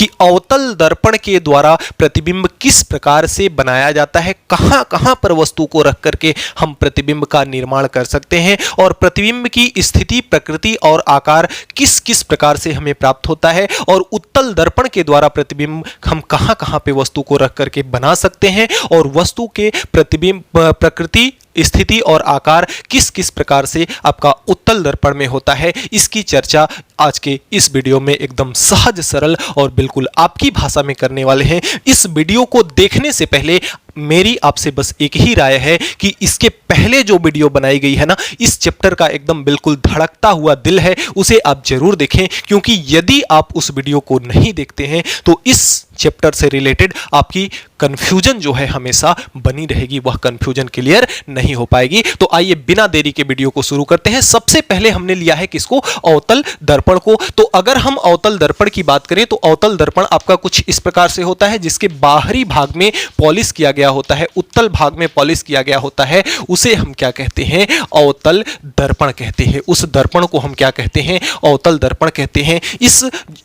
कि अवतल दर्पण के द्वारा प्रतिबिंब किस प्रकार से बनाया जाता है, कहां कहां पर वस्तु को रख करके हम प्रतिबिंब का निर्माण कर सकते हैं और प्रतिबिंब की स्थिति, प्रकृति और आकार किस किस प्रकार से हमें प्राप्त होता है, और उत्तल दर्पण के द्वारा प्रतिबिंब हम कहां कहां पे वस्तु को रख करके बना सकते हैं, और वस्तु के प्रतिबिंब, प्रकृति, स्थिति और आकार किस किस प्रकार से आपका उत्तल दर्पण में होता है, इसकी चर्चा आज के इस वीडियो में एकदम सहज, सरल और बिल्कुल आपकी भाषा में करने वाले हैं। इस वीडियो को देखने से पहले मेरी आपसे बस एक ही राय है कि इसके पहले जो वीडियो बनाई गई है ना, इस चैप्टर का एकदम बिल्कुल धड़कता हुआ दिल है, उसे आप जरूर देखें, क्योंकि यदि आप उस वीडियो को नहीं देखते हैं तो इस चैप्टर से रिलेटेड आपकी कंफ्यूजन जो है हमेशा बनी रहेगी, वह कंफ्यूजन क्लियर नहीं हो पाएगी। तो आइए बिना देरी के वीडियो को शुरू करते हैं। सबसे पहले हमने लिया है किसको, अवतल दर्पण को। तो अगर हम अवतल दर्पण की बात करें तो अवतल दर्पण आपका कुछ इस प्रकार से होता है, जिसके बाहरी भाग में पॉलिश किया गया होता है, उत्तल भाग में पॉलिश किया गया होता है, उसे हम क्या कहते हैं, अवतल दर्पण कहते हैं। उस दर्पण को हम क्या कहते हैं, अवतल दर्पण कहते हैं।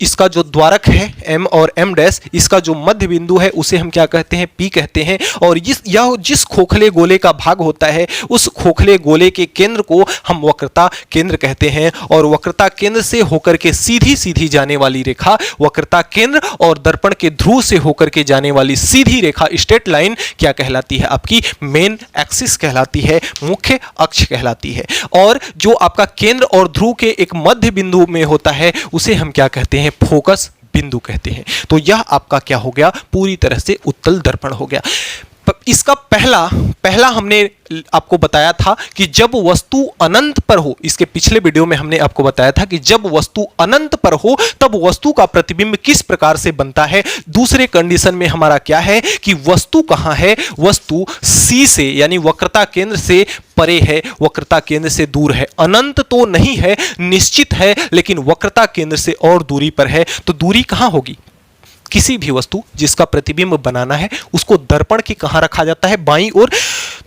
इसका जो द्वारक है M और M डैश, इसका जो मध्य बिंदु है उसे हम क्या कहते हैं, P कहते हैं। और यह जिस खोखले गोले का भाग होता है, उस खोखले गोले के केंद्र को हम वक्रता केंद्र कहते हैं, और वक्रता केंद्र से होकर के सीधी सीधी जाने वाली रेखा वक्रता केंद्र और दर्पण के ध्रुव से होकर के जाने वाली सीधी रेखा, स्ट्रेट लाइन क्या कहलाती है, आपकी मेन एक्सिस कहलाती है, मुख्य अक्ष कहलाती है। और जो आपका केंद्र और ध्रुव के एक मध्य बिंदु में होता है उसे हम क्या कहते हैं, फोकस बिंदु कहते हैं। तो यह आपका क्या हो गया, पूरी तरह से उत्तल दर्पण हो गया। इसका पहला हमने आपको बताया था कि जब वस्तु अनंत पर हो, इसके पिछले वीडियो में हमने आपको बताया था कि जब वस्तु अनंत पर हो तब वस्तु का प्रतिबिंब किस प्रकार से बनता है। दूसरे कंडीशन में हमारा क्या है कि वस्तु कहां है, वस्तु C से यानी वक्रता केंद्र से परे है, वक्रता केंद्र से दूर है। अनंत तो नहीं है, निश्चित है, लेकिन वक्रता केंद्र से और दूरी पर है। तो दूरी कहां होगी, किसी भी वस्तु जिसका प्रतिबिंब बनाना है उसको दर्पण के कहां रखा जाता है, बाईं ओर।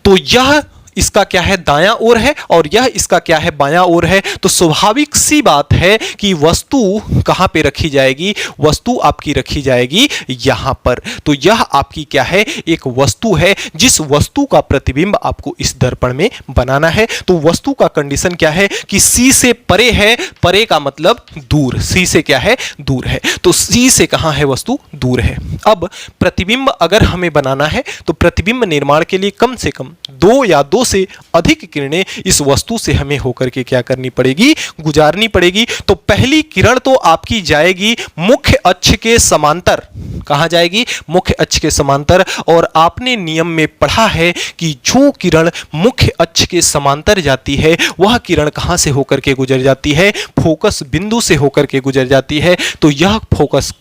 तो यह इसका क्या है, दायां ओर है, और यह इसका क्या है, बायां ओर है। तो स्वाभाविक सी बात है कि वस्तु कहां पे रखी जाएगी, वस्तु आपकी रखी जाएगी यहां पर। तो यह आपकी क्या है, एक वस्तु है, जिस वस्तु का प्रतिबिंब आपको इस दर्पण में बनाना है। तो वस्तु का कंडीशन क्या है कि C से परे है, परे का मतलब दूर, C से क्या है, दूर है। तो C से कहां है वस्तु, दूर है। अब प्रतिबिंब अगर हमें बनाना है तो प्रतिबिंब निर्माण के लिए कम से कम 2 या 2 से अधिक किरणें इस वस्तु से हमें होकर के क्या करनी पड़ेगी, गुजारनी पड़ेगी। तो पहली किरण तो आपकी जाएगी मुख्य अक्ष के समांतर। कहां जाएगी, मुख्य अक्ष के समांतर। और आपने नियम में पढ़ा है कि जो किरण मुख्य अक्ष के समांतर जाती है वह किरण कहां से होकर के गुजर जाती है, फोकस बिंदु से होकर के गुजर जाती है। तो यह फोकस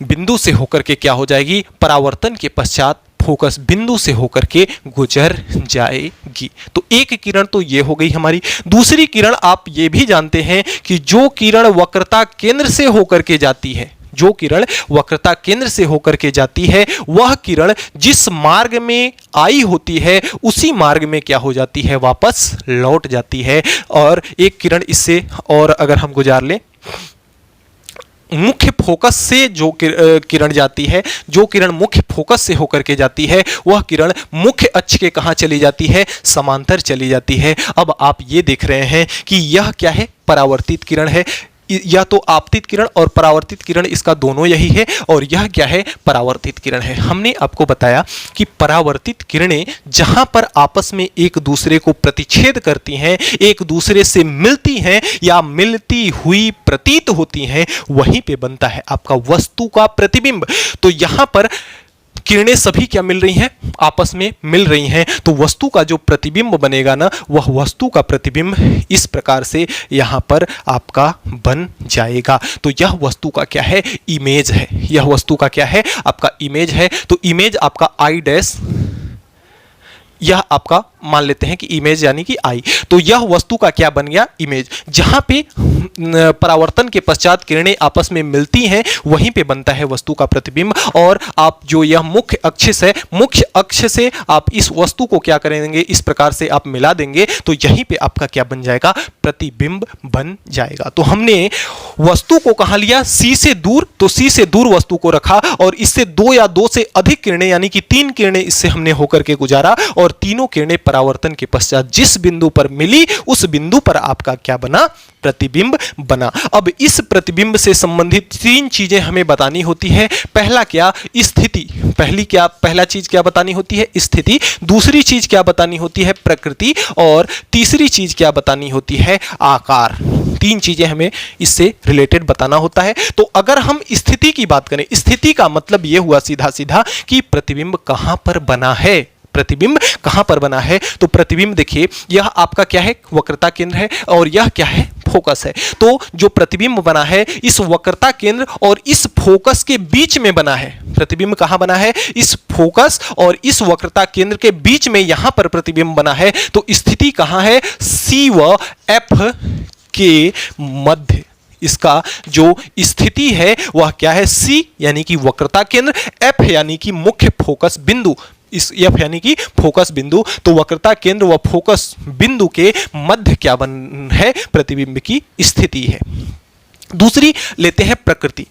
बिंदु से होकर के क्या हो जाएगी, परावर्तन के पश्चात फोकस बिंदु से होकर के गुजर जाएगी। तो एक किरण तो ये हो गई हमारी। दूसरी किरण आप ये भी जानते हैं कि जो किरण वक्रता केंद्र से होकर के जाती है, जो किरण वक्रता केंद्र से होकर के जाती है, वह किरण जिस मार्ग में आई होती है उसी मार्ग में क्या हो जाती है, वापस लौट जाती है। और एक किरण इससे और अगर हम गुजार लें, मुख्य फोकस से जो किरण जाती है, जो किरण मुख्य फोकस से होकर के जाती है, वह किरण मुख्य अक्ष के कहां चली जाती है, समांतर चली जाती है। अब आप ये देख रहे हैं कि यह क्या है, परावर्तित किरण है। या तो आपतित किरण और परावर्तित किरण, इसका दोनों यही है। और यह क्या है, परावर्तित किरण है। हमने आपको बताया कि परावर्तित किरणें जहां पर आपस में एक दूसरे को प्रतिच्छेद करती हैं, एक दूसरे से मिलती हैं या मिलती हुई प्रतीत होती हैं, वहीं पे बनता है आपका वस्तु का प्रतिबिंब। तो यहां पर किरणें सभी क्या मिल रही हैं, आपस में मिल रही हैं। तो वस्तु का जो प्रतिबिंब बनेगा ना, वह वस्तु का प्रतिबिंब इस प्रकार से यहां पर आपका बन जाएगा। तो यह वस्तु का क्या है, इमेज है। यह वस्तु का क्या है, आपका इमेज है। तो इमेज आपका I डैश, यह आपका मान लेते हैं कि इमेज यानी कि आई, तो यह वस्तु का क्या बन गया, इमेज। जहां पे परावर्तन के पश्चात किरणें आपस में मिलती हैं वहीं पे बनता है वस्तु का प्रतिबिंब। और आप जो यह मुख्य अक्ष है, मुख्य अक्ष से आप इस वस्तु को क्या करेंगे, इस प्रकार से आप मिला देंगे तो यहीं पे आपका क्या बन जाएगा, प्रतिबिंब बन जाएगा। तो हमने वस्तु को कहां लिया, सी से दूर, तो सी से दूर वस्तु को रखा और इससे दो या दो से अधिक किरणें यानी कि 3 किरणें इससे हमने होकर के गुजारा और तीनों किरणें परावर्तन के पश्चात जिस बिंदु पर मिली उस बिंदु पर आपका क्या बना, प्रतिबिंब बना। अब इस प्रतिबिंब से संबंधित 3 चीजें हमें बतानी होती है। पहला क्या, स्थिति। पहला चीज क्या बतानी होती है, स्थिति। दूसरी चीज क्या बतानी होती है, प्रकृति। और तीसरी चीज क्या बतानी होती है, आकार। 3 चीजें हमें इससे रिलेटेड बताना होता है। तो अगर हम स्थिति की बात करें, स्थिति का मतलब यह हुआ सीधा सीधा कि प्रतिबिंब कहां पर बना है, प्रतिबिंब कहां पर बना है। तो प्रतिबिंब देखिए, यह आपका क्या है, वक्रता केंद्र है और यह क्या है, फोकस है। तो जो प्रतिबिंब बना है इस वक्रता केंद्र और इस फोकस के बीच में बना है। प्रतिबिंब कहां बना है, इस फोकस और इस वक्रता केंद्र के बीच में यहां पर प्रतिबिंब बना है। तो स्थिति कहां है, सी व एफ के मध्य इसका जो स्थिति है वह क्या है, सी यानी कि वक्रता केंद्र, एफ यानी कि मुख्य फोकस बिंदु, इस एफ यानी कि फोकस बिंदु। तो वक्रता केंद्र व फोकस बिंदु के मध्य क्या बन है, प्रतिबिंब की स्थिति है। दूसरी लेते हैं प्रकृति।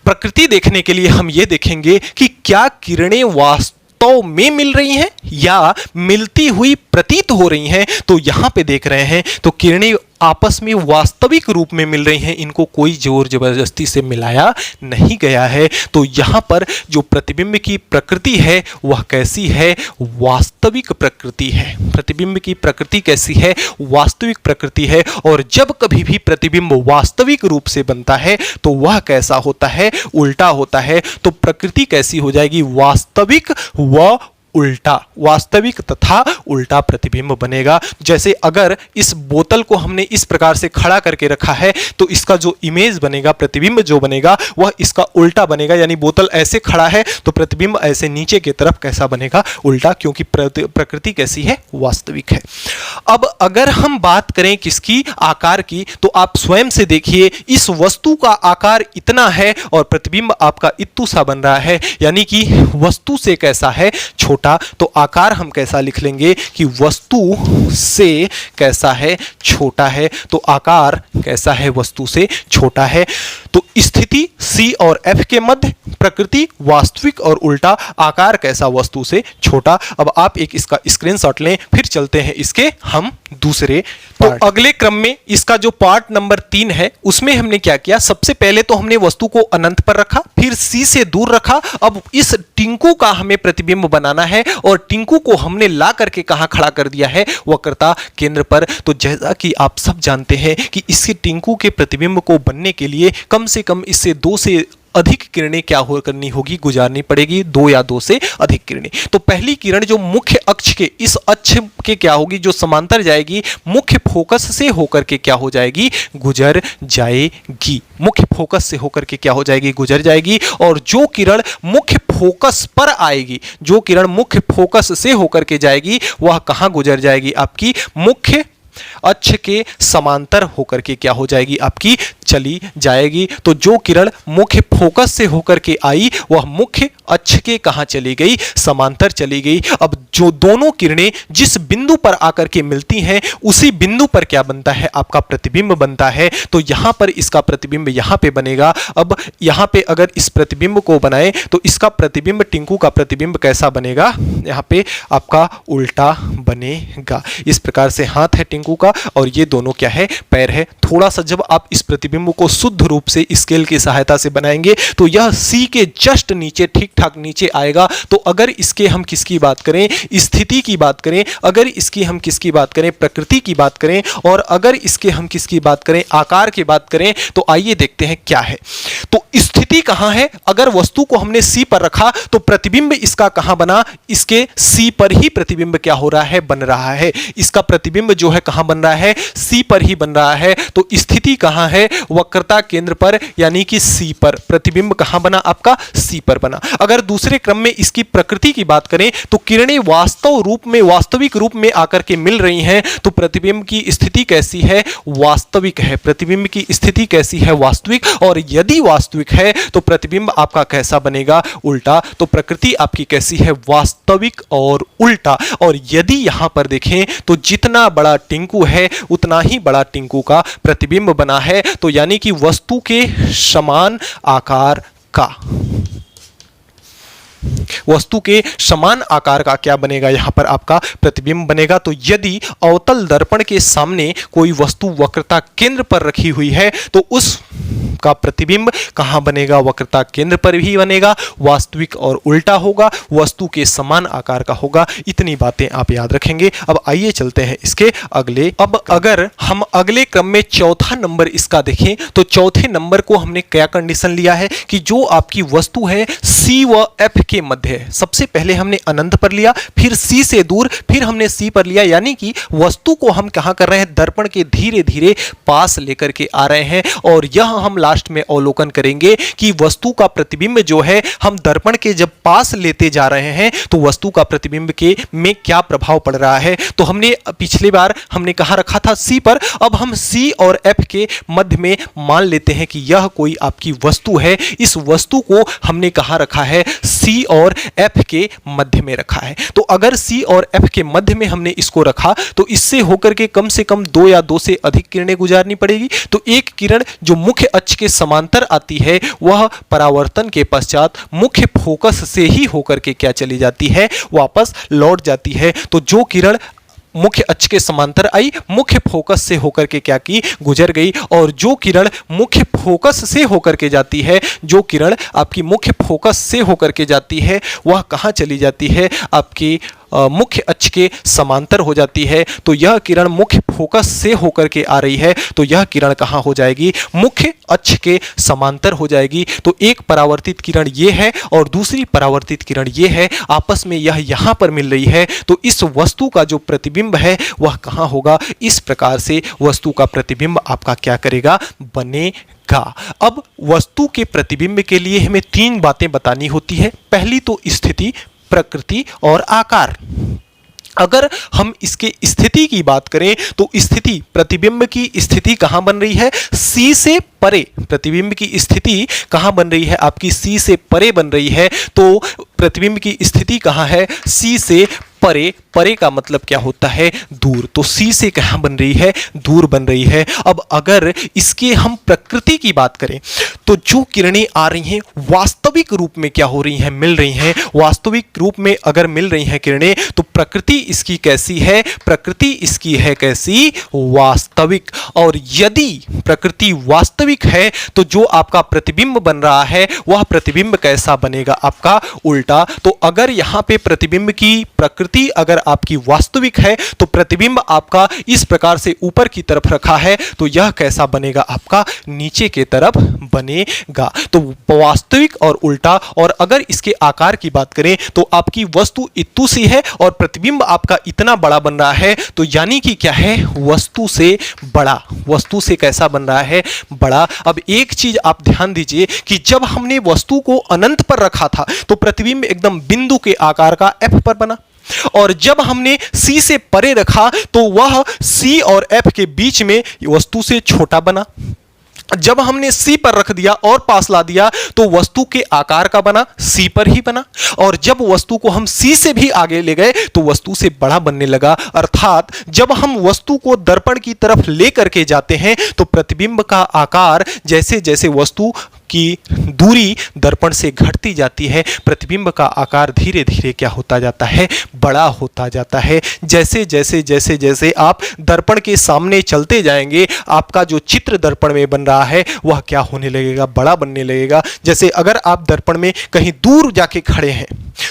प्रकृति देखने के लिए हम ये देखेंगे कि क्या किरणें वास्तव में मिल रही हैं या मिलती हुई प्रतीत हो रही हैं। तो यहां पे देख रहे हैं तो किरणें आपस में वास्तविक रूप में मिल रही हैं, इनको कोई जोर जबरदस्ती से मिलाया नहीं गया है। तो यहां पर जो प्रतिबिंब की प्रकृति है वह कैसी है, वास्तविक प्रकृति है। प्रतिबिंब की प्रकृति कैसी है, वास्तविक प्रकृति है। और जब कभी भी प्रतिबिंब वास्तविक रूप से बनता है तो वह कैसा होता है, उल्टा होता है। तो प्रकृति कैसी हो जाएगी, वास्तविक व उल्टा, वास्तविक तथा उल्टा प्रतिबिंब बनेगा। जैसे अगर इस बोतल को हमने इस प्रकार से खड़ा करके रखा है तो इसका जो इमेज बनेगा, प्रतिबिंब जो बनेगा वह इसका उल्टा बनेगा। यानी बोतल ऐसे खड़ा है तो प्रतिबिंब ऐसे नीचे की तरफ कैसा बनेगा, उल्टा, क्योंकि प्रकृति कैसी है, वास्तविक है। अब अगर हम बात करें किसकी, आकार की, तो आप स्वयं से देखिए इस वस्तु का आकार इतना है और प्रतिबिंब आपका इत्तू सा बन रहा है, यानी कि वस्तु से कैसा है, छोटा। तो आकार हम कैसा लिख लेंगे कि वस्तु से कैसा है, छोटा है। तो आकार कैसा है, वस्तु से छोटा है। तो स्थिति सी और एफ के मध्य, प्रकृति वास्तविक और उल्टा, आकार कैसा, वस्तु से छोटा। अब आप एक इसका स्क्रीनशॉट लें, फिर चलते हैं इसके हम दूसरे पार्ट। तो अगले क्रम में इसका जो पार्ट नंबर 3 है उसमें हमने क्या किया, सबसे पहले तो हमने वस्तु को अनंत पर रखा, फिर सी से दूर रखा। अब इस टिंकू का हमें प्रतिबिंब बनाना है और टिंकू को हमने ला करके कहां खड़ा कर दिया है, वक्रता केंद्र पर। तो जैसा कि आप सब जानते हैं कि इसके टिंकू के प्रतिबिंब को बनने के लिए कम से कम इससे 2 से अधिक किरणें क्या करनी होगी, गुजारनी पड़ेगी, 2 या 2 से अधिक किरणें। तो पहली किरण जो मुख्य अक्ष के, इस अक्ष के क्या होगी, जो समांतर जाएगी, मुख्य फोकस से होकर के क्या हो जाएगी, गुजर जाएगी। मुख्य फोकस से होकर के क्या हो जाएगी, गुजर जाएगी। और जो किरण मुख्य फोकस पर आएगी, जो किरण मुख्य फोकस से होकर के जाएगी वह कहां गुजर जाएगी, आपकी मुख्य अक्ष के समांतर होकर के क्या हो जाएगी, आपकी चली जाएगी। तो जो किरण मुख्य फोकस से होकर के आई वह मुख्य अक्ष के कहां चली गई, समांतर चली गई। अब जो दोनों किरणें जिस बिंदु पर आकर के मिलती हैं उसी बिंदु पर क्या बनता है, आपका प्रतिबिंब बनता है। तो यहां पर इसका प्रतिबिंब यहां पे बनेगा। अब यहां पे अगर इस प्रतिबिंब को बनाए तो इसका प्रतिबिंब, टिंकू का प्रतिबिंब कैसा बनेगा, यहां पे आपका उल्टा बनेगा। इस प्रकार से हाथ है टिंकू का और ये दोनों क्या है, पैर है। थोड़ा सा जब आप इस प्रतिबिंब को शुद्ध रूप से स्केल की सहायता से बनाएंगे तो यह सी के जस्ट नीचे, ठीक ठाक नीचे आएगा। तो अगर इसके हम किसकी बात करें, स्थिति की बात करें, अगर इसकी हम किसकी बात करें, प्रकृति की बात करें, और अगर इसके हम किसकी बात करें, आकार की बात करें, तो आइए देखते हैं क्या है। तो स्थिति कहां है? अगर वस्तु को हमने C पर रखा तो प्रतिबिंब इसका कहां बना? इसके C पर ही प्रतिबिंब क्या हो रहा है? बन रहा है। इसका प्रतिबिंब जो है कहां बन रहा है? C पर ही बन रहा है। तो स्थिति कहां है? वक्रता केंद्र पर, यानी कि C पर। प्रतिबिंब कहां बना? आपका C पर बना। अगर दूसरे क्रम में इसकी प्रकृति की बात करें तो किरणें वास्तविक रूप में आकर के मिल रही हैं, तो प्रतिबिंब की स्थिति कैसी है? वास्तविक है। प्रतिबिंब की स्थिति कैसी है? वास्तविक। और यदि वास्तविक है तो प्रतिबिंब आपका कैसा बनेगा? उल्टा। तो प्रकृति आपकी कैसी है? वास्तविक और उल्टा। और यदि यहां पर देखें तो जितना बड़ा टिंकू है उतना ही बड़ा टिंकू का प्रतिबिंब बना है, तो यानी कि वस्तु के समान आकार का, वस्तु के समान आकार का क्या बनेगा? यहां पर आपका प्रतिबिंब बनेगा। तो यदि अवतल दर्पण के सामने कोई वस्तु वक्रता केंद्र पर रखी हुई है तो उस का प्रतिबिंब कहां बनेगा? वक्रता केंद्र पर ही बनेगा। वास्तविक और उल्टा होगा, वस्तु के समान आकार का होगा। इतनी बातें आप याद रखेंगे। अब आइए चलते हैं इसके अगले। अब अगर हम अगले क्रम में चौथा नंबर इसका देखें तो चौथे नंबर को हमने क्या कंडीशन लिया है कि जो आपकी वस्तु है C व F के मध्य है। सबसे पहले हमने अनंत पर लिया, फिर C से दूर, फिर हमने C पर लिया, यानी कि वस्तु को हम कहां कर रहे हैं? दर्पण के धीरे धीरे पास लेकर के आ रहे हैं। और यह हम लास्ट में अवलोकन करेंगे कि वस्तु का प्रतिबिंब जो है हम दर्पण के जब पास लेते जा रहे हैं तो वस्तु का प्रतिबिंब के में क्या प्रभाव पड़ रहा है। तो हमने पिछली बार हमने कहां रखा था? C पर। अब हम C और F के मध्य में मान लेते हैं कि यह कोई आपकी वस्तु है। इस वस्तु को हमने कहां रखा है? C और F के मध्य में रखा है। तो अगर C और F के मध्य में हमने इसको रखा तो इससे होकर के कम से कम 2 या 2 से अधिक किरणें गुजारनी पड़ेगी। तो एक किरण जो मुख्य अक्ष के समांतर आती है वह परावर्तन के पश्चात मुख्य फोकस से ही होकर के क्या चली जाती है? वापस लौट जाती है। तो जो किरण मुख्य अक्ष के समांतर आई, मुख्य फोकस से होकर के क्या की? गुजर गई। और जो किरण मुख्य फोकस से होकर के जाती है, जो किरण आपकी मुख्य फोकस से होकर के जाती है वह कहां चली जाती है? आपकी मुख्य अक्ष के समांतर हो जाती है। तो यह किरण मुख्य फोकस से होकर के आ रही है, तो यह किरण कहां हो जाएगी? मुख्य अक्ष के समांतर हो जाएगी। तो एक परावर्तित किरण ये है और दूसरी परावर्तित किरण ये है, आपस में यह यहां पर मिल रही है। तो इस वस्तु का जो प्रतिबिंब है वह कहां होगा? इस प्रकार से वस्तु का प्रतिबिंब आपका क्या करेगा? बनेगा। अब वस्तु के प्रतिबिंब के लिए हमें 3 बातें बतानी होती है। पहली तो स्थिति, प्रकृति और आकार। अगर हम इसके स्थिति की बात करें तो स्थिति, प्रतिबिंब की स्थिति कहां बन रही है? C से परे। प्रतिबिंब की स्थिति कहां बन रही है? आपकी C से परे बन रही है। तो प्रतिबिंब की स्थिति कहां है? C से परे। परे का मतलब क्या होता है? दूर। तो C से कहां बन रही है? दूर बन रही है। अब अगर इसके हम प्रकृति की बात करें तो जो किरणें आ रही हैं वास्तविक रूप में क्या हो रही हैं? मिल रही हैं। वास्तविक रूप में अगर मिल रही हैं किरणें तो प्रकृति इसकी कैसी है? प्रकृति इसकी है कैसी? वास्तविक। और यदि प्रकृति वास्तविक है तो जो आपका प्रतिबिंब बन रहा है वह प्रतिबिंब कैसा बनेगा? आपका उल्टा। तो अगर यहां पे प्रतिबिंब की प्रकृति अगर आपकी वास्तविक है तो प्रतिबिंब आपका इस प्रकार से ऊपर की तरफ रखा है तो यह कैसा बनेगा? आपका नीचे के तरफ बनेगा। तो वास्तविक और उल्टा। और अगर इसके आकार की बात करें तो आपकी वस्तु इतनी सी है और प्रतिबिंब आपका इतना बड़ा बन रहा है, तो यानी कि क्या है? वस्तु से बड़ा। वस्तु से कैसा बन रहा है? बड़ा। अब एक चीज आप ध्यान दीजिए कि जब हमने वस्तु को अनंत पर रखा था तो प्रतिबिंब एकदम बिंदु के आकार का F पर बना, और जब हमने C से परे रखा तो वह C और F के बीच में वस्तु से छोटा बना। जब हमने C पर रख दिया और पास ला दिया तो वस्तु के आकार का बना, C पर ही बना। और जब वस्तु को हम C से भी आगे ले गए तो वस्तु से बड़ा बनने लगा। अर्थात जब हम वस्तु को दर्पण की तरफ ले करके जाते हैं तो प्रतिबिंब का आकार जैसे जैसे वस्तु की दूरी दर्पण से घटती जाती है, प्रतिबिंब का आकार धीरे धीरे क्या होता जाता है? बड़ा होता जाता है। जैसे जैसे जैसे जैसे आप दर्पण के सामने चलते जाएंगे आपका जो चित्र दर्पण में बन रहा है वह क्या होने लगेगा? बड़ा बनने लगेगा। जैसे अगर आप दर्पण में कहीं दूर जाके खड़े हैं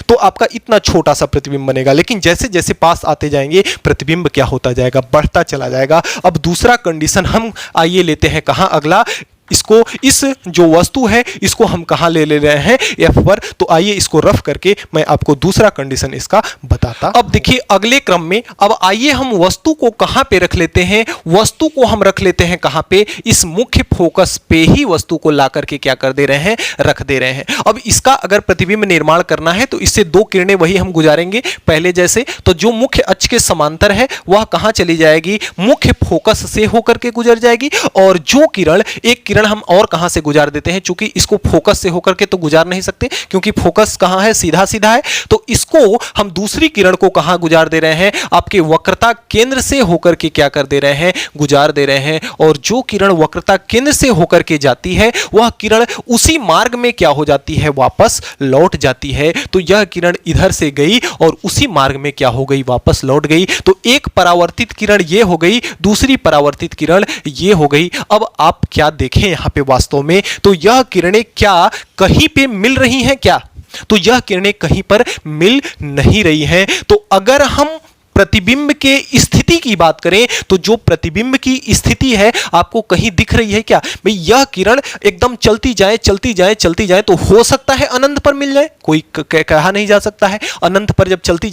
तो आपका इतना छोटा सा प्रतिबिंब बनेगा, लेकिन जैसे जैसे पास आते जाएंगे प्रतिबिंब क्या होता जाएगा? बढ़ता चला जाएगा। अब दूसरा कंडीशन हम आइए लेते हैं कहां? अगला इसको, इस जो वस्तु है इसको हम कहां ले रहे हैं, एफ पर। तो आइए इसको रफ करके मैं आपको दूसरा कंडीशन इसका बताता। अब देखिए अगले क्रम में, अब आइए हम वस्तु को कहां पे रख लेते हैं, वस्तु को हम रख लेते हैं कहां पे, इस मुख्य फोकस पे ही वस्तु को ला करके क्या कर दे रहे हैं, रख दे रहे हैं। अब इसका अगर प्रतिबिंब निर्माण करना है तो इससे दो किरणें वही हम गुजारेंगे पहले जैसे। तो जो मुख्य अक्ष के समांतर है वह कहां चली जाएगी, मुख्य फोकस से होकर के गुजर जाएगी। और जो किरण, एक किरण हम और कहां से गुजार देते हैं, चूंकि इसको फोकस से होकर के तो गुजार नहीं सकते क्योंकि फोकस कहां है, सीधा सीधा है। तो इसको हम दूसरी किरण को कहां गुजार दे रहे हैं, आपके वक्रता केंद्र से होकर के क्या कर दे रहे हैं, गुजार दे रहे हैं। और जो किरण वक्रता केंद्र से होकर के जाती है वह किरण उसी मार्ग में क्या हो जाती है, वापस लौट जाती है। तो यह किरण इधर से गई और उसी मार्ग में क्या हो गई, वापस लौट गई। तो एक परावर्तित किरण ये हो गई, दूसरी परावर्तित किरण ये हो गई। अब आप क्या देखें यहां पे वास्तव में, तो यह किरणें क्या कहीं पे मिल रही हैं क्या, तो यह किरणें कहीं पर मिल नहीं रही हैं। तो अगर हम प्रतिबिंब के स्थिति की बात करें तो जो प्रतिबिंब की स्थिति है आपको कहीं दिख रही है क्या, भाई यह किरण एकदम चलती जाए चलती जाए चलती जाए तो हो सकता है अनंत पर मिल जाए, कोई कहा नहीं जा सकता है। अनंत पर जब चलती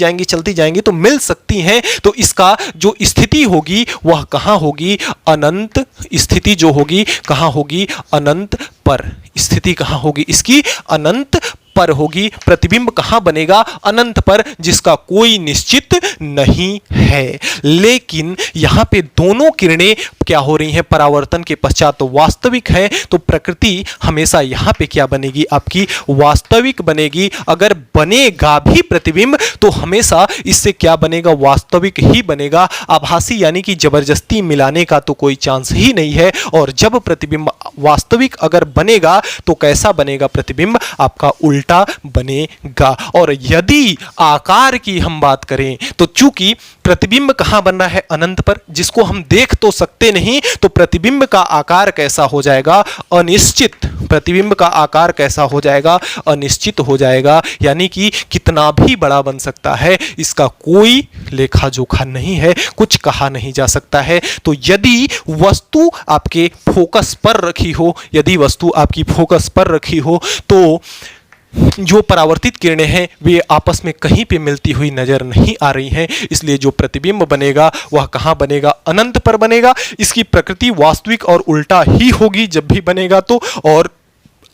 जाएंगी तो मिल सकती हैं। तो इसका जो स्थिति होगी वह कहां होगी, अनंत स्थिति जो होगी कहां होगी, अनंत पर। स्थिति कहां होगी इसकी, अनंत पर होगी। प्रतिबिंब कहां बनेगा, अनंत पर, जिसका कोई निश्चित नहीं है। लेकिन यहां पे दोनों किरणें क्या हो रही हैं, परावर्तन के पश्चात तो वास्तविक है। तो प्रकृति हमेशा यहां पे क्या बनेगी, आपकी वास्तविक बनेगी। अगर बनेगा भी प्रतिबिंब तो हमेशा इससे क्या बनेगा, वास्तविक ही बनेगा। आभासी यानी कि जबरदस्ती मिलाने का तो कोई चांस ही नहीं है। और जब प्रतिबिंब वास्तविक अगर बनेगा तो कैसा बनेगा, प्रतिबिंब आपका उल्टा बनेगा। और यदि आकार की हम बात करें तो चूंकि प्रतिबिंब कहां बन रहा है, अनंत पर, जिसको हम देख तो सकते नहीं, तो प्रतिबिंब का आकार कैसा हो जाएगा, अनिश्चित। प्रतिबिंब का आकार कैसा हो जाएगा, अनिश्चित हो जाएगा। यानी कि कितना भी बड़ा बन सकता है, इसका कोई लेखा जोखा नहीं है, कुछ कहा नहीं जा सकता है। तो यदि वस्तु आपके फोकस पर रखी हो, यदि वस्तु आपकी फोकस पर रखी हो तो जो परावर्तित किरणें हैं वे आपस में कहीं पे मिलती हुई नजर नहीं आ रही हैं। इसलिए जो प्रतिबिंब बनेगा वह कहां बनेगा, अनंत पर बनेगा। इसकी प्रकृति वास्तविक और उल्टा ही होगी जब भी बनेगा तो, और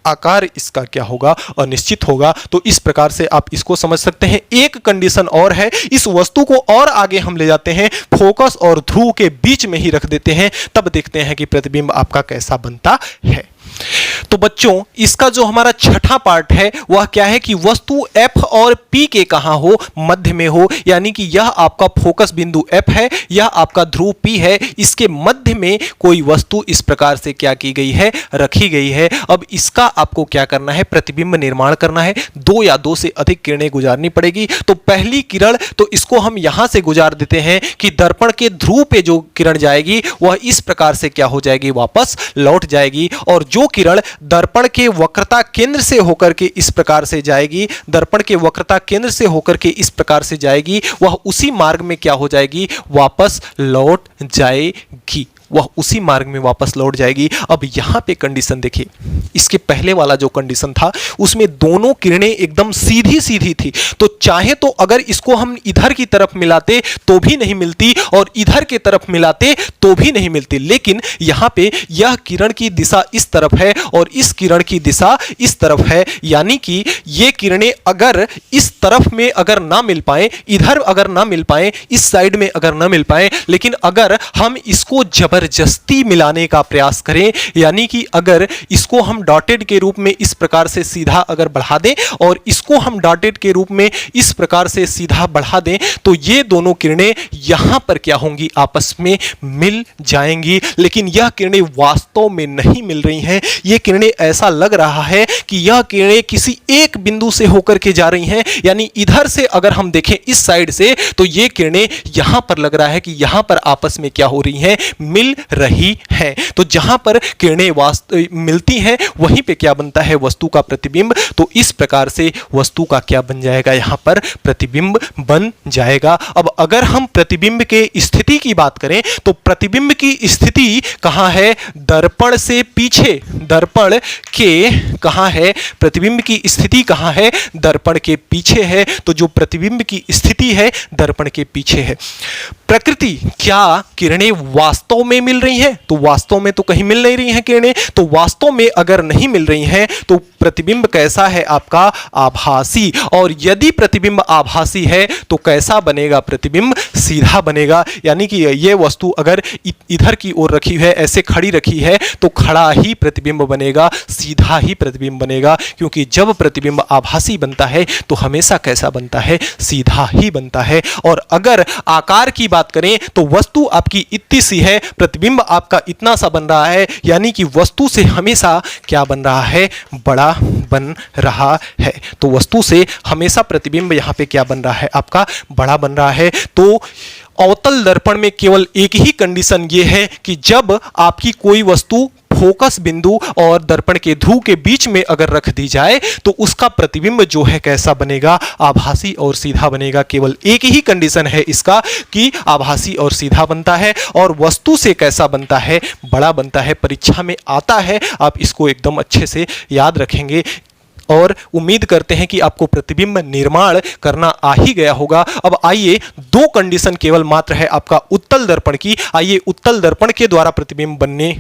आकार इसका क्या होगा, अनिश्चित होगा। तो इस प्रकार से आप इसको समझ सकते हैं। एक कंडीशन और है, इस वस्तु को और आगे हम ले जाते हैं, फोकस और ध्रुव के बीच में ही रख देते हैं, तब देखते हैं कि प्रतिबिंब आपका कैसा बनता है। तो बच्चों इसका जो हमारा छठा पार्ट है वह क्या है कि वस्तु F और P के कहां हो, मध्य में हो। यानी कि यह आपका फोकस बिंदु F है, यह आपका ध्रुव P है, इसके मध्य में कोई वस्तु इस प्रकार से क्या की गई है, रखी गई है। अब इसका आपको क्या करना है, प्रतिबिंब निर्माण करना है। दो या दो से अधिक किरणें गुजारनी पड़ेगी। तो पहली किरण तो इसको हम यहां से गुजार देते हैं कि दर्पण के ध्रुव पे जो किरण जाएगी वह इस प्रकार से क्या हो जाएगी, वापस लौट जाएगी। और जो किरण दर्पण के वक्रता केंद्र से होकर के इस प्रकार से जाएगी, दर्पण के वक्रता केंद्र से होकर के इस प्रकार से जाएगी, वह उसी मार्ग में क्या हो जाएगी, वापस लौट जाएगी। वह उसी मार्ग में वापस लौट जाएगी। अब यहां पे कंडीशन देखिए, इसके पहले वाला जो कंडीशन था उसमें दोनों किरणें एकदम सीधी सीधी थी। तो चाहे तो अगर इसको हम इधर की तरफ मिलाते तो भी नहीं मिलती और इधर की तरफ मिलाते तो भी नहीं मिलती। लेकिन यहां पे यह किरण की दिशा इस तरफ है और इस किरण की दिशा इस तरफ है। यानी कि ये किरणें अगर इस तरफ में अगर ना मिल पाए, इधर अगर ना मिल पाए, इस साइड में अगर ना मिल पाए, लेकिन अगर हम इसको जबरदस्ती मिलाने का प्रयास करें, यानी कि अगर इसको हम डॉटेड के रूप में इस प्रकार से सीधा अगर बढ़ा दें और इसको हम डॉटेड के रूप में इस प्रकार से सीधा बढ़ा दें, तो ये दोनों किरणें यहां पर क्या होंगी, आपस में मिल जाएंगी। लेकिन यह किरणें वास्तव में नहीं मिल रही हैं। ये किरणें ऐसा लग रहा है कि यह किरणें किसी एक बिंदु से होकर के जा रही हैं। यानी इधर से अगर हम देखें इस साइड से, तो ये किरणें यहां पर लग रहा है कि यहां पर आपस में क्या हो रही हैं, मिल मिल रही हैं। तो जहां पर किरणें मिलती हैं वहीं पे क्या बनता है, वस्तु का प्रतिबिंब। तो इस प्रकार से वस्तु का क्या बन जाएगा, यहां पर प्रतिबिंब बन जाएगा। अब अगर हम प्रतिबिंब के स्थिति की बात करें तो प्रतिबिंब की स्थिति कहां है, दर्पण से पीछे। दर्पण के कहां है, प्रतिबिंब की स्थिति कहां है, दर्पण के पीछे है। तो जो प्रतिबिंब की स्थिति है दर्पण के पीछे है। प्रकृति, क्या किरणें वास्तव में मिल रही हैं, तो वास्तव में तो कहीं मिल नहीं रही हैं किरणें। तो वास्तव में अगर नहीं मिल रही हैं तो प्रतिबिंब कैसा है आपका, आभासी। और यदि प्रतिबिंब आभासी है तो कैसा बनेगा, प्रतिबिंब सीधा बनेगा। यानी कि ये वस्तु अगर इधर की ओर रखी है, ऐसे खड़ी रखी है, तो खड़ा ही प्रतिबिंब बनेगा, सीधा ही प्रतिबिंब बनेगा। क्योंकि जब प्रतिबिंब आभासी बनता है तो हमेशा कैसा बनता है, सीधा ही बनता है। और अगर आकार की बात करें तो वस्तु आपकी इतनी सी है, प्रतिबिंब आपका इतना सा बन रहा है, यानी कि वस्तु से हमेशा क्या बन रहा है, बड़ा बन रहा है। तो वस्तु से हमेशा प्रतिबिंब यहां पे क्या बन रहा है, आपका बड़ा बन रहा है। तो अवतल दर्पण में केवल एक ही कंडीशन ये है कि जब आपकी कोई वस्तु फोकस बिंदु और दर्पण के ध्रुव के बीच में अगर रख दी जाए तो उसका प्रतिबिंब जो है कैसा बनेगा, आभासी और सीधा बनेगा। केवल एक ही कंडीशन है इसका कि आभासी और सीधा बनता है और वस्तु से कैसा बनता है, बड़ा बनता है। परीक्षा में आता है, आप इसको एकदम अच्छे से याद रखेंगे और उम्मीद करते हैं कि आपको प्रतिबिंब निर्माण करना आ ही गया होगा। अब आइए, दो कंडीशन केवल मात्र है आपका उत्तल दर्पण की। आइए उत्तल दर्पण के द्वारा प्रतिबिंब बनने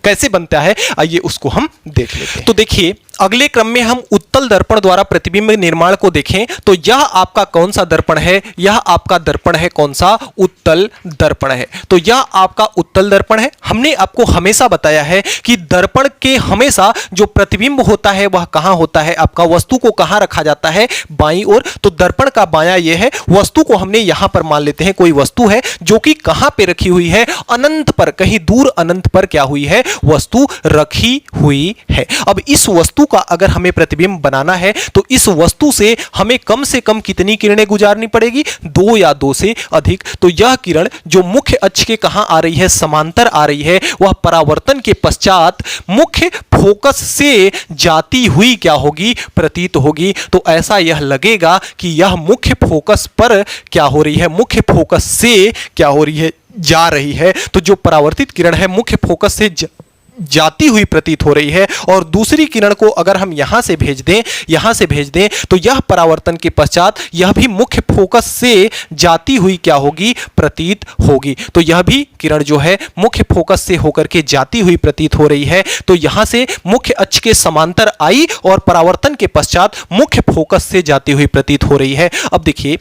कैसे बनता है, आइए उसको हम देख लेते हैं। तो देखिए, अगले क्रम में हम उत्तल दर्पण द्वारा प्रतिबिंब निर्माण को देखें तो यह आपका कौन सा दर्पण है, यह आपका दर्पण है कौन सा, उत्तल दर्पण है। तो यह आपका उत्तल दर्पण है। हमने आपको हमेशा बताया है कि दर्पण के हमेशा जो प्रतिबिंब होता है वह कहां होता है, आपका वस्तु को कहां रखा जाता है, बाईं ओर। तो दर्पण का बायां यह है, वस्तु को हमने यहां पर मान लेते हैं कोई वस्तु है जो कि कहां पे रखी हुई है, अनंत पर, कहीं दूर अनंत पर क्या हुई है, वस्तु रखी हुई है। अब इस वस्तु का अगर हमें प्रतिबिंब बनाना है तो इस वस्तु से हमें कम से कम कितनी किरणें गुजारनी पड़ेगी, 2 या 2 से अधिक। तो यह किरण जो मुख्य अक्ष के कहां आ रही है, समांतर आ रही है, वह परावर्तन के पश्चात मुख्य फोकस से जाती हुई क्या होगी, प्रतीत होगी। तो ऐसा यह लगेगा कि यह मुख्य फोकस पर क्या हो रही है, मुख्य फोकस से क्या हो रही है, जा रही है। तो जो परावर्तित किरण है मुख्य फोकस से जाती हुई प्रतीत हो रही है। और दूसरी किरण को अगर हम यहां से भेज दें तो यह परावर्तन के पश्चात यह भी मुख्य फोकस से जाती हुई क्या होगी, प्रतीत होगी। तो यह भी किरण जो है मुख्य फोकस से होकर के जाती हुई प्रतीत हो रही है। तो यहां से मुख्य अक्ष के समांतर आई और परावर्तन के पश्चात मुख्य फोकस से जाती हुई प्रतीत हो रही है। अब देखिए,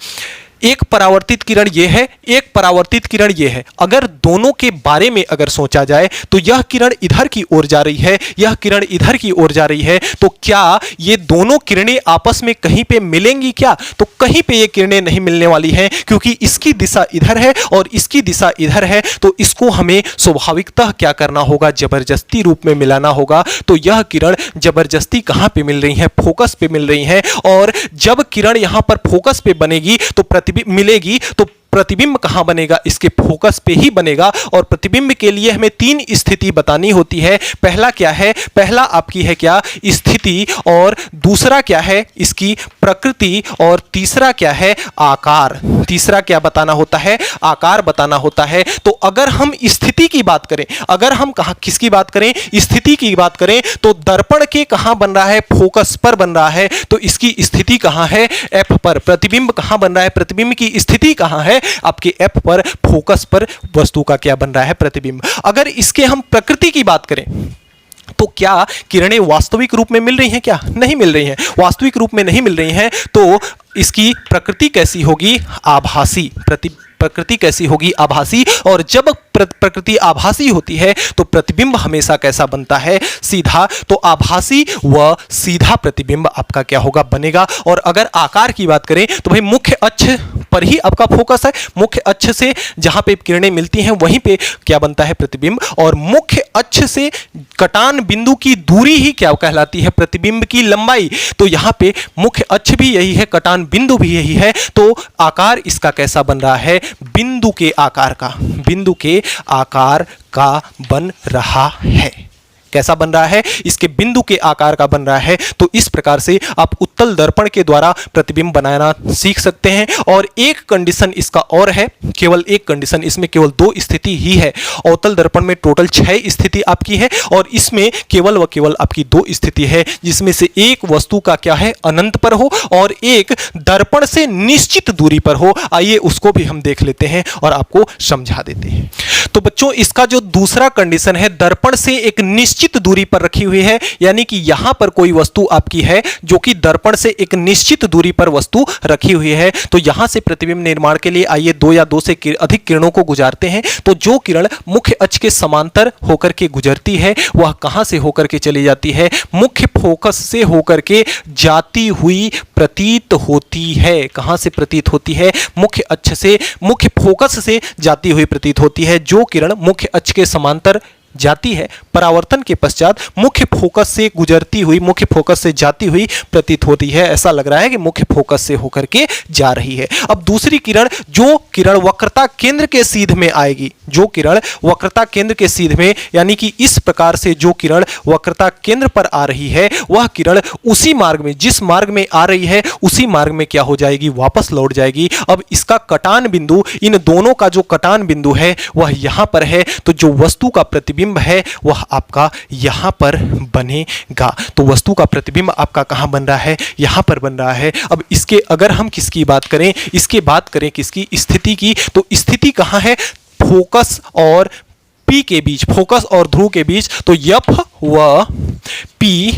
एक परावर्तित किरण ये है, एक परावर्तित किरण ये है। अगर दोनों के बारे में अगर सोचा जाए तो यह किरण इधर की ओर जा रही है, यह किरण इधर की ओर जा रही है। तो क्या ये दोनों किरणें आपस में कहीं पे मिलेंगी क्या, तो कहीं पे ये किरणें नहीं मिलने वाली हैं, क्योंकि इसकी दिशा इधर है और इसकी दिशा इधर है। तो इसको हमें स्वाभाविकतः क्या करना होगा, जबरदस्ती रूप में मिलाना होगा। तो यह किरण जबरदस्ती कहां पे मिल रही है, फोकस पे मिल रही है। और जब किरण यहां पर फोकस पे बनेगी तो मिलेगी तो प्रतिबिंब कहां बनेगा, इसके फोकस पे ही बनेगा। और प्रतिबिंब के लिए हमें 3 स्थिति बतानी होती है। पहला क्या है, पहला आपकी है क्या, स्थिति, और दूसरा क्या है इसकी प्रकृति, और तीसरा क्या है, आकार। तीसरा क्या बताना होता है, आकार बताना होता है। तो अगर हम स्थिति की बात करें, अगर हम किसकी बात करें, स्थिति की बात करें, तो दर्पण के कहां बन रहा है, फोकस पर बन रहा है। तो इसकी स्थिति कहां है, एफ पर। प्रतिबिंब कहां बन रहा है, प्रतिबिंब की स्थिति कहां है, आपके एफ पर, फोकस पर वस्तु का क्या बन रहा है, प्रतिबिंब। अगर इसके हम प्रकृति की बात करें तो क्या किरणें वास्तविक रूप में मिल रही हैं क्या, नहीं मिल रही हैं, वास्तविक रूप में नहीं मिल रही हैं। तो इसकी प्रकृति कैसी होगी, आभासी। प्रकृति कैसी होगी, आभासी। और जब प्रकृति आभासी होती है तो प्रतिबिंब हमेशा कैसा बनता है, सीधा। तो आभासी व सीधा प्रतिबिंब आपका क्या होगा, बनेगा। और अगर आकार की बात करें तो भाई मुख्य अक्ष पर ही आपका फोकस है। मुख्य अक्ष से जहां पे किरणें मिलती हैं वहीं पे क्या बनता है, प्रतिबिंब। और मुख्य अक्ष से कटान बिंदु की दूरी ही क्या कहलाती है, प्रतिबिंब की लंबाई। तो यहां पे मुख्य अक्ष भी यही है, कटान बिंदु भी यही है, तो आकार इसका कैसा बन रहा है, बिंदु के आकार का, बिंदु के आकार का बन रहा है। कैसा बन रहा है, इसके बिंदु के आकार का बन रहा है। तो इस प्रकार से आप उत्तल दर्पण के द्वारा प्रतिबिंब बनाना सीख सकते हैं। और एक कंडीशन इसका और है, केवल एक कंडीशन, इसमें केवल 2 स्थिति ही है। अवतल दर्पण में टोटल 6 स्थिति आपकी है और इसमें केवल व केवल आपकी 2 स्थिति है, जिसमें से एक वस्तु का क्या है, अनंत पर हो और एक दर्पण से निश्चित दूरी पर हो। आइए उसको भी हम देख लेते हैं और आपको समझा देते हैं। तो बच्चों, इसका जो दूसरा कंडीशन है, दर्पण से एक निश्चित दूरी पर रखी हुई है, यानी कि यहां पर कोई वस्तु आपकी है जो कि दर्पण से एक निश्चित दूरी पर वस्तु रखी हुई है। तो यहां से प्रतिबिंब निर्माण के लिए आइए 2 या 2 से अधिक किरणों को गुजारते हैं। तो जो किरण मुख्य अक्ष के समांतर होकर के गुजरती है वह कहां से होकर के चली जाती है, मुख्य फोकस से होकर के जाती हुई प्रतीत होती है। कहां से प्रतीत होती है, मुख्य अक्ष से, मुख्य फोकस से जाती हुई प्रतीत होती है। जो किरण मुख्य अक्ष के समांतर जाती है, परावर्तन के पश्चात मुख्य फोकस से गुजरती हुई, मुख्य फोकस से जाती हुई प्रतीत होती है। ऐसा लग रहा है कि मुख्य फोकस से होकर के जा रही है। अब दूसरी किरण, जो किरण वक्रता केंद्र के सीध में आएगी, जो किरण वक्रता केंद्र के सीध में, यानी कि इस प्रकार से जो किरण वक्रता केंद्र पर आ रही है, वह किरण उसी मार्ग में, जिस मार्ग में आ रही है उसी मार्ग में क्या हो जाएगी, वापस लौट जाएगी। अब इसका कटान बिंदु, इन दोनों का जो कटान बिंदु है वह यहां पर है। तो जो वस्तु का प्रतिबिंब है वह आपका यहां पर बनेगा। तो वस्तु का प्रतिबिंब आपका कहां बन रहा है, यहां पर बन रहा है। अब इसके अगर हम किसकी बात करें, इसके बात करें किसकी, स्थिति की, तो स्थिति कहां है, फोकस और पी के बीच, फोकस और ध्रुव के बीच। तो एफ व पी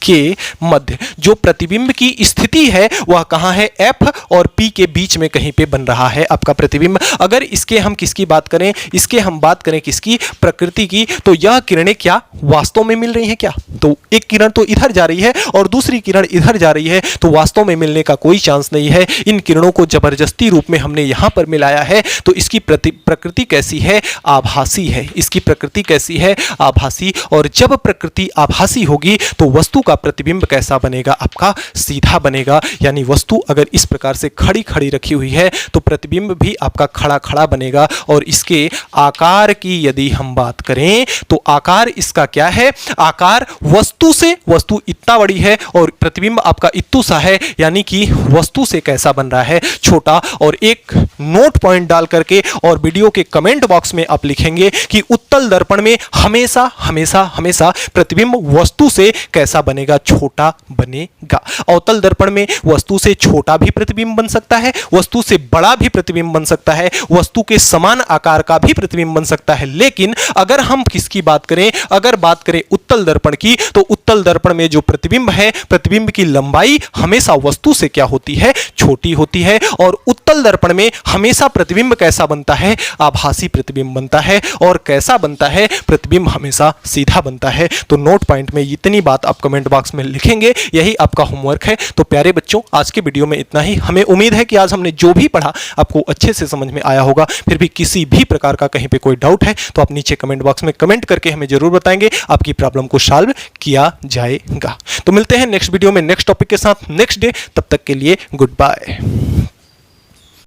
के मध्य जो प्रतिबिंब की स्थिति है वह कहां है, एफ और पी के बीच में कहीं पे बन रहा है आपका प्रतिबिंब। अगर इसके हम किसकी बात करें, इसके हम बात करें किसकी, प्रकृति की, तो यह किरणें क्या वास्तव में मिल रही हैं क्या, तो एक किरण तो इधर जा रही है और दूसरी किरण इधर जा रही है, तो वास्तव में मिलने का कोई चांस नहीं है। इन किरणों को जबरदस्ती रूप में हमने यहां पर मिलाया है। तो इसकी प्रकृति कैसी है, आभासी है। इसकी प्रकृति कैसी है, आभासी। और जब प्रकृति आभासी होगी तो वस्तु का प्रतिबिंब कैसा बनेगा, आपका सीधा बनेगा। यानी वस्तु अगर इस प्रकार से खड़ी खड़ी रखी हुई है तो प्रतिबिंब भी आपका खड़ा खड़ा बनेगा। और इसके आकार की यदि हम बात करें तो आकार इसका क्या है, आकार वस्तु से, वस्तु इतना बड़ी है और प्रतिबिंब आपका इत्तू सा है, यानी कि वस्तु से कैसा बन रहा है, छोटा। और एक नोट पॉइंट डाल करके और वीडियो के कमेंट बॉक्स में आप लिखेंगे कि उत्तल दर्पण में हमेशा हमेशा हमेशा प्रतिबिंब वस्तु से कैसा बनेगा, छोटा बनेगा। अवतल दर्पण में वस्तु से छोटा भी प्रतिबिंब बन सकता है, वस्तु से बड़ा भी प्रतिबिंब बन सकता है, वस्तु के समान आकार का भी प्रतिबिंब बन सकता है। लेकिन अगर हम किसकी बात करें, अगर बात करें उत्तल दर्पण की, तो उत्तल दर्पण में जो प्रतिबिंब है, प्रतिबिंब की लंबाई हमेशा वस्तु से क्या होती है, छोटी होती है। और उत्तल दर्पण में हमेशा प्रतिबिंब कैसा बनता है, आभासी प्रतिबिंब बनता है। और कैसा बनता है, प्रतिबिंब हमेशा सीधा बनता है। तो नोट पॉइंट में इतनी बात आप कमेंट बॉक्स में लिखेंगे, यही आपका होमवर्क है। तो प्यारे बच्चों, आज के वीडियो में इतना ही। हमें उम्मीद है कि आज हमने जो भी पढ़ा आपको अच्छे से समझ में आया होगा। फिर भी किसी भी प्रकार का कहीं पे कोई डाउट है तो आप नीचे कमेंट बॉक्स में कमेंट करके हमें जरूर बताएंगे, आपकी प्रॉब्लम को सॉल्व किया जाएगा। तो मिलते हैं नेक्स्ट वीडियो में नेक्स्ट टॉपिक के साथ नेक्स्ट डे। तब तक के लिए गुड बाय।